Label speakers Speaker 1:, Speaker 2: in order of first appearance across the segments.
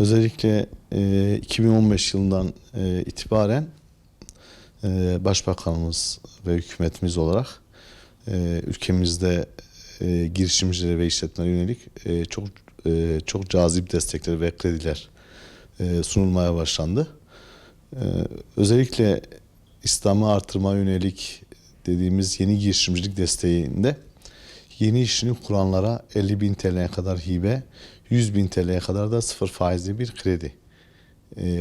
Speaker 1: Özellikle 2015 yılından itibaren Başbakanımız ve hükümetimiz olarak ülkemizde girişimcilere ve işletmelere yönelik çok cazip destekler ve krediler sunulmaya başlandı. Özellikle İslam'ı artırmaya yönelik dediğimiz yeni girişimcilik desteğinde yeni işini kuranlara 50.000 TL'ye kadar hibe, 100.000 TL'ye kadar da sıfır faizli bir kredi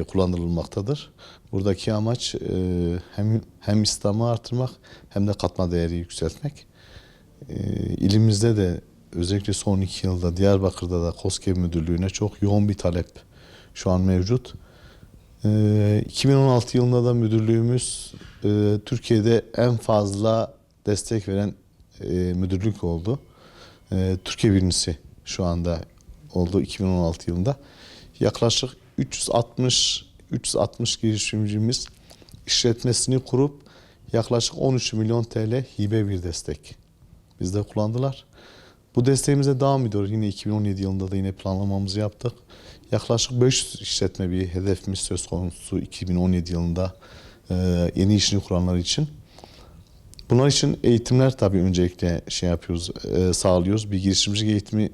Speaker 1: kullanılmaktadır. Buradaki amaç hem İslam'ı artırmak hem de katma değeri yükseltmek. İlimizde de özellikle son 2 yılda Diyarbakır'da da KOSGEB Müdürlüğü'ne çok yoğun bir talep şu an mevcut. 2016 yılında da müdürlüğümüz Türkiye'de en fazla destek veren müdürlük oldu. Türkiye birincisi şu anda oldu 2016 yılında. Yaklaşık 360 girişimcimiz işletmesini kurup yaklaşık 13 milyon TL hibe bir destek bizde kullandılar. Bu desteğimize devam ediyor. Yine 2017 yılında da yine planlamamızı yaptık. Yaklaşık 500 işletme bir hedefimiz söz konusu 2017 yılında yeni işini kuranlar için. Bunlar için eğitimler tabii öncelikle sağlıyoruz. Bir girişimcilik eğitimi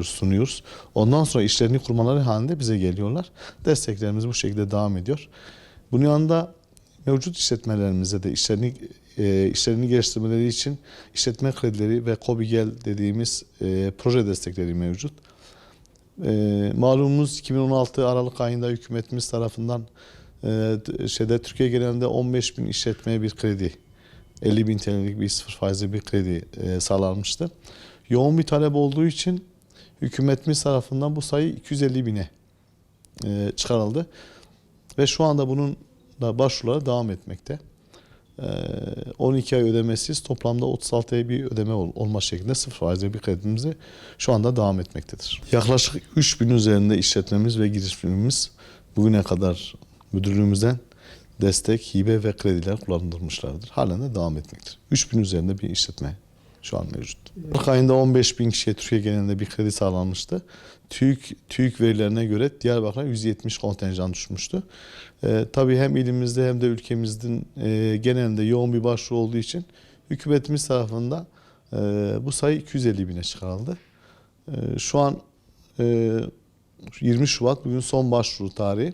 Speaker 1: sunuyoruz. Ondan sonra işlerini kurmaları halinde bize geliyorlar. Desteklerimiz bu şekilde devam ediyor. Bunun yanında mevcut işletmelerimize de işlerini geliştirmeleri için işletme kredileri ve KOBİGEL dediğimiz proje destekleri mevcut. Malumunuz 2016 Aralık ayında hükümetimiz tarafından Türkiye genelinde 15.000 işletmeye bir kredi, 50.000 TL'lik bir sıfır faizli bir kredi sağlanmıştı. Yoğun bir talep olduğu için hükümetimiz tarafından bu sayı 250.000'e çıkarıldı. Ve şu anda bunun da başvuruları devam etmekte. 12 ay ödemesiz toplamda 36 ay bir ödeme olma şeklinde sıfır faizli bir kredimizi şu anda devam etmektedir. Yaklaşık 3.000 üzerinde işletmemiz ve girişimimiz bugüne kadar müdürlüğümüzden destek, hibe ve krediler kullandırmışlardır. Halen de devam etmektedir. 3.000 üzerinde bir işletme şu an mevcut. Aralık ayında 15.000 kişiye Türkiye genelinde bir kredi sağlanmıştı. TÜİK verilerine göre Diyarbakır'a 170 kontenjan düşmüştü. Tabii hem ilimizde hem de ülkemizin genelinde yoğun bir başvuru olduğu için hükümetimiz tarafından bu sayı 250.000'e çıkarıldı. Şu an 20 Şubat bugün son başvuru tarihi.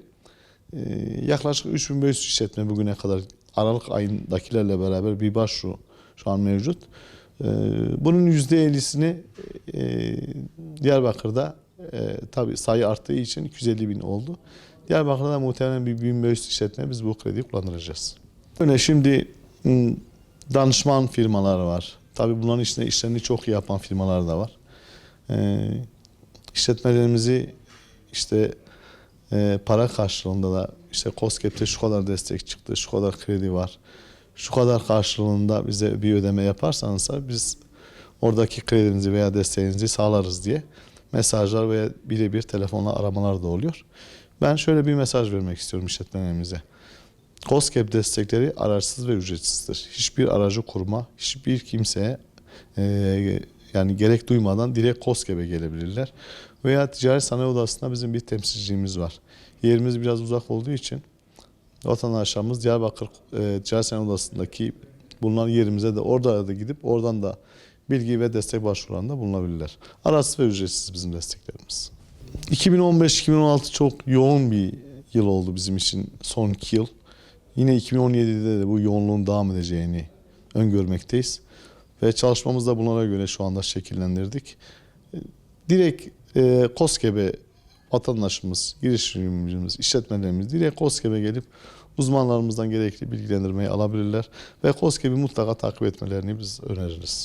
Speaker 1: Yaklaşık 3.500 işletme bugüne kadar Aralık ayındakilerle beraber bir başvuru şu an mevcut. Bunun %50'sini Diyarbakır'da tabii sayı arttığı için 250.000 oldu. Diyarbakır'da muhtemelen bir 1.500 işletme biz bu krediyi kullanacağız. Şimdi danışman firmalar var. Tabii bunların içinde işlerini çok iyi yapan firmalar da var. İşletmelerimizi para karşılığında da KOSGEB'te şu kadar destek çıktı, şu kadar kredi var, şu kadar karşılığında bize bir ödeme yaparsanız biz oradaki kredinizi veya desteğinizi sağlarız diye mesajlar veya birebir telefonla aramalar da oluyor. Ben şöyle bir mesaj vermek istiyorum işletmelerimize. KOSGEB destekleri araçsız ve ücretsizdir. Hiçbir aracı kurma, hiçbir kimseye gerek duymadan direkt KOSGEB'e gelebilirler. Veya Ticaret Sanayi Odası'nda bizim bir temsilcimiz var. Yerimiz biraz uzak olduğu için vatandaşlarımız Diyarbakır Ticaret Sanayi Odası'ndaki bulunan yerimize de orada da gidip oradan da bilgi ve destek başvurularında bulunabilirler. Araçsız ve ücretsiz bizim desteklerimiz. 2015-2016 çok yoğun bir yıl oldu bizim için, son 2 yıl. Yine 2017'de de bu yoğunluğun devam edeceğini öngörmekteyiz. Ve çalışmamızı da bunlara göre şu anda şekillendirdik. Direkt KOSGEB'e vatandaşımız, girişimcimiz, işletmelerimiz direkt KOSGEB'e gelip uzmanlarımızdan gerekli bilgilendirmeyi alabilirler. Ve KOSGEB'i mutlaka takip etmelerini biz öneririz.